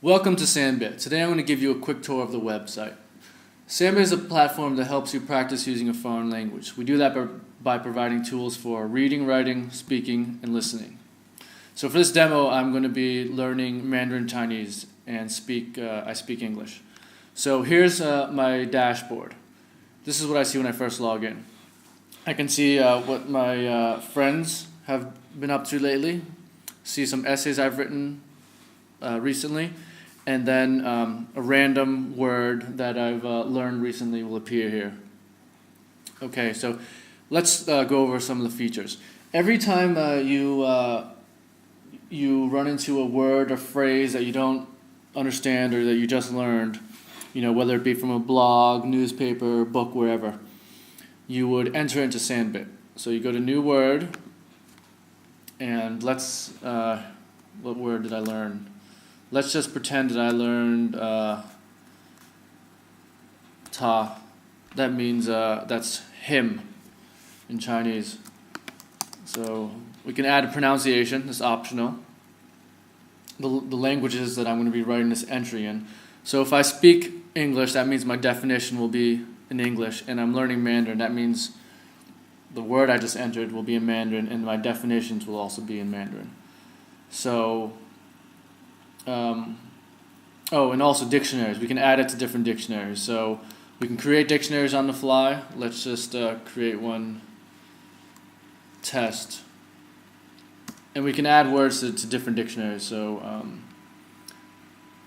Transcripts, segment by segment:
Welcome to Sanbit. Today I'm going to give you a quick tour of the website. Sanbit is a platform that helps you practice using a foreign language. We do that by providing tools for reading, writing, speaking, and listening. So for this demo, I'm going to be learning Mandarin Chinese and I speak English. So here's my dashboard. This is what I see when I first log in. I can see what my friends have been up to lately, see some essays I've written recently, and then a random word that I've learned recently will appear here. Okay, so let's go over some of the features. Every time you run into a word or phrase that you don't understand or that you just learned, whether it be from a blog, newspaper, book, wherever, you would enter into Sanbit. So you go to New Word, and what word did I learn? Let's just pretend that I learned ta. That means that's him in Chinese. So we can add a pronunciation. It's optional. The languages that I'm going to be writing this entry in. So if I speak English, that means my definition will be in English, and I'm learning Mandarin. That means the word I just entered will be in Mandarin, and my definitions will also be in Mandarin. So, and also dictionaries. We can add it to different dictionaries. So we can create dictionaries on the fly. Let's just create one test. And we can add words to different dictionaries. So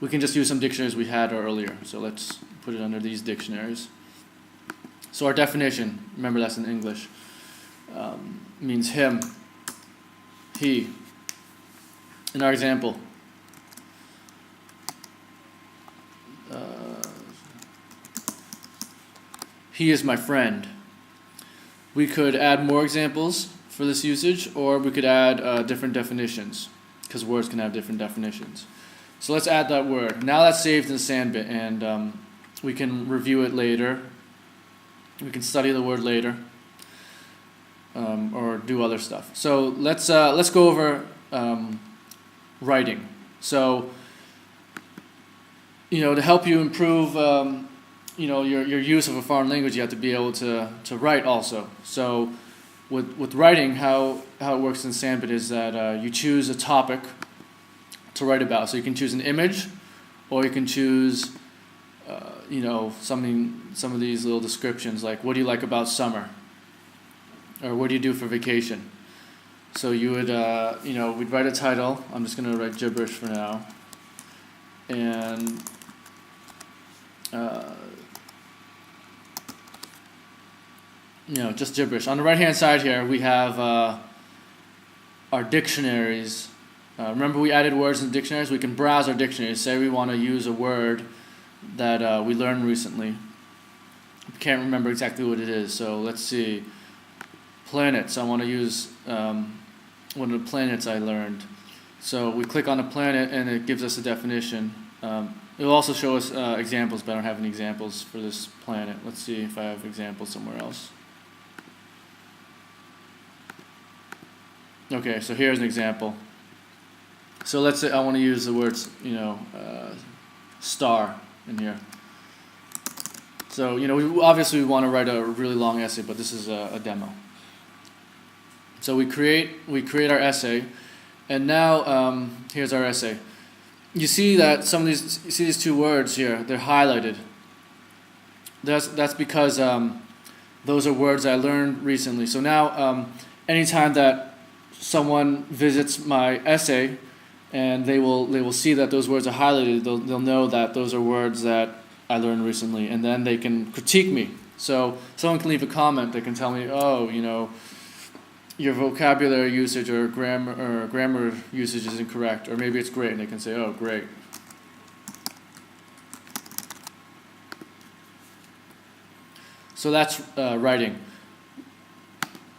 we can just use some dictionaries we had earlier. So let's put it under these dictionaries. So our definition, remember that's in English, means him, he. In our example, he is my friend. We could add more examples for this usage, or we could add different definitions, because words can have different definitions. So let's add that word. Now that's saved in Sanbit, and we can review it later. We can study the word later, or do other stuff. So let's go over writing. So to help you improve your use of a foreign language, you have to be able to write also. So with writing, how it works in Sanbit is that you choose a topic to write about. So you can choose an image, or you can choose some of these little descriptions, like what do you like about summer, or what do you do for vacation. So you would we'd write a title. I'm just gonna write gibberish for now, and just gibberish. On the right hand side here we have our dictionaries. Remember we added words in dictionaries? We can browse our dictionaries. Say we want to use a word that we learned recently. Can't remember exactly what it is. So let's see. Planets. I want to use one of the planets I learned. So we click on a planet and it gives us a definition. It will also show us examples, but I don't have any examples for this planet. Let's see if I have examples somewhere else. Okay, so here's an example. So let's say I want to use the words, star in here. So, we want to write a really long essay, but this is a demo. So we create our essay, and now here's our essay. You see that these two words here, they're highlighted. That's because those are words I learned recently. So now anytime that someone visits my essay, and they will see that those words are highlighted, they'll know that those are words that I learned recently, and then they can critique me. So someone can leave a comment. They can tell me, your vocabulary usage or grammar usage is incorrect, or maybe it's great, and they can say, oh, great. So that's writing.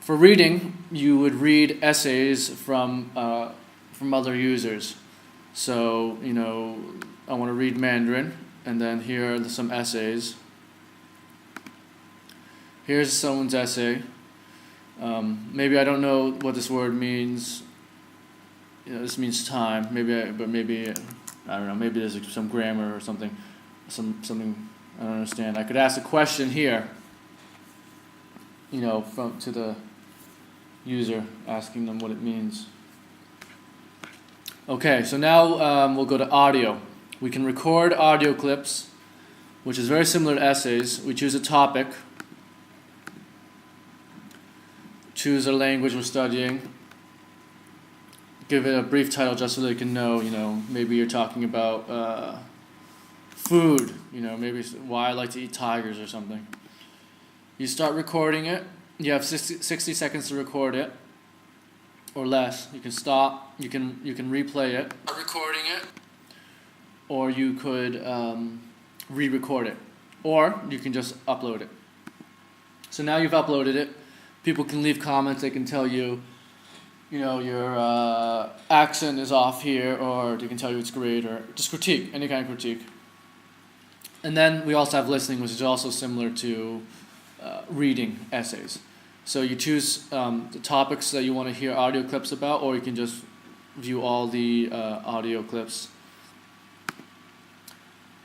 For reading, you would read essays from other users. So, I want to read Mandarin, and then here are some essays. Here's someone's essay. Maybe I don't know what this word means. This means time. Maybe I don't know, maybe there's some grammar or something I don't understand. I could ask a question here, to the user, asking them what it means. Okay, so now we'll go to audio. We can record audio clips, which is very similar to essays. We choose a topic, choose a language we're studying, give it a brief title just so they can know, maybe you're talking about food, maybe why I like to eat tigers or something. You start recording it. You have 60 seconds to record it, or less. You can stop. You can replay it. Recording it. Or you could re-record it, or you can just upload it. So now you've uploaded it. People can leave comments. They can tell you, your accent is off here, or they can tell you it's great, or just critique, any kind of critique. And then we also have listening, which is also similar to reading essays. So you choose the topics that you want to hear audio clips about, or you can just view all the audio clips.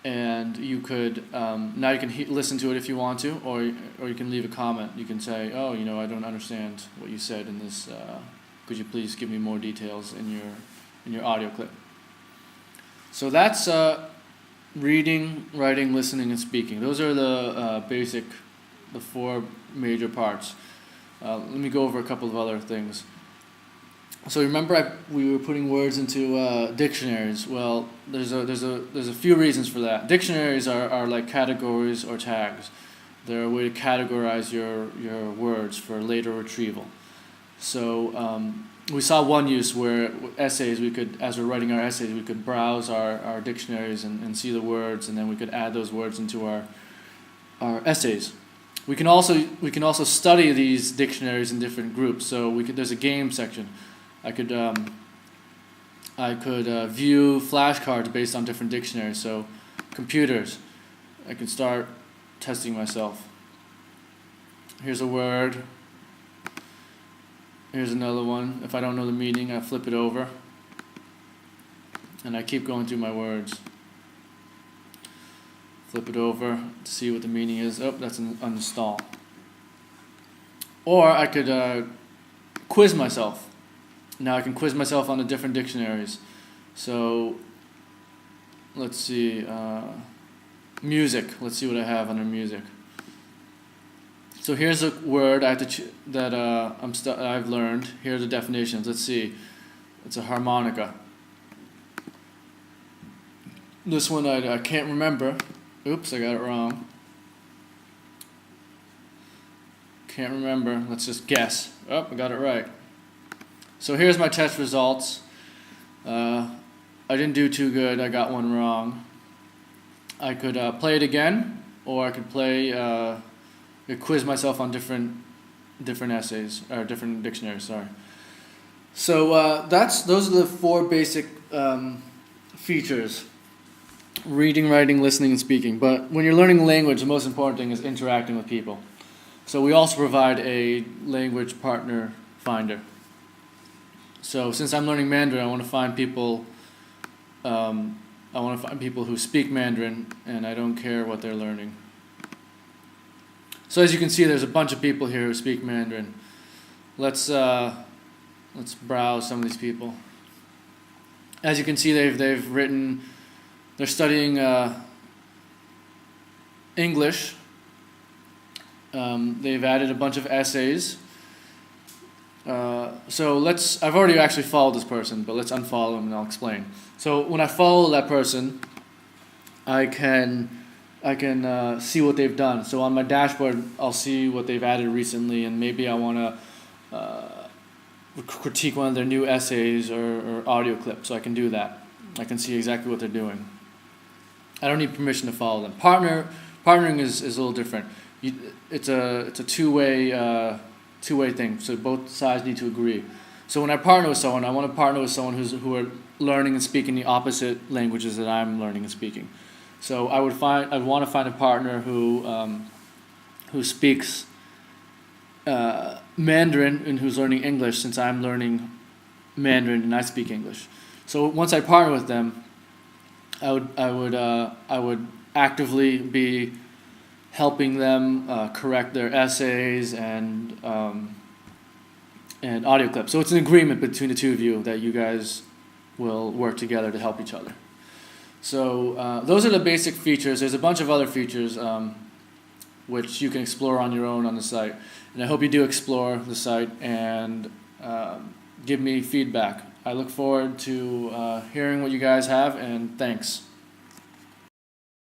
And you could now you can listen to it if you want to, or you can leave a comment. You can say, "Oh, I don't understand what you said in this. Could you please give me more details in your audio clip?" So that's reading, writing, listening, and speaking. Those are the four major parts. Let me go over a couple of other things. So remember, we were putting words into dictionaries. Well, there's a few reasons for that. Dictionaries are like categories or tags. They're a way to categorize your words for later retrieval. So we saw one use where essays, as we're writing our essays, we could browse our dictionaries and see the words, and then we could add those words into our essays. We can also study these dictionaries in different groups. So there's a game section. I could view flashcards based on different dictionaries. So computers, I can start testing myself. Here's a word. Here's another one. If I don't know the meaning, I flip it over. And I keep going through my words. Flip it over to see what the meaning is. Oh, that's an uninstall. Or I could quiz myself. Now I can quiz myself on the different dictionaries. So let's see. Music. Let's see what I have under music. So here's a word I've learned. Here are the definitions. Let's see. It's a harmonica. This one I can't remember. Oops, I got it wrong. Can't remember. Let's just guess. Oh, I got it right. So here's my test results. I didn't do too good. I got one wrong. I could play it again, or I could quiz myself on different essays or different dictionaries. Sorry. So those are the four basic features: reading, writing, listening, and speaking. But when you're learning language, the most important thing is interacting with people. So we also provide a language partner finder. So since I'm learning Mandarin, I want to find people. I want to find people who speak Mandarin, and I don't care what they're learning. So as you can see, there's a bunch of people here who speak Mandarin. Let's browse some of these people. As you can see, they've written. They're studying English. They've added a bunch of essays. I've already actually followed this person, but let's unfollow him and I'll explain. So when I follow that person, I can see what they've done. So on my dashboard, I'll see what they've added recently, and maybe I want to critique one of their new essays or audio clips. So I can do that. I can see exactly what they're doing. I don't need permission to follow them. Partnering is a little different. It's a two-way thing. So both sides need to agree. So when I partner with someone, I want to partner with someone who are learning and speaking the opposite languages that I'm learning and speaking. So I'd want to find a partner who speaks Mandarin and who's learning English, since I'm learning Mandarin and I speak English. So once I partner with them, I would actively be helping them correct their essays and audio clips. So it's an agreement between the two of you that you guys will work together to help each other. So those are the basic features. There's a bunch of other features which you can explore on your own on the site. And I hope you do explore the site and give me feedback. I look forward to hearing what you guys have, and thanks.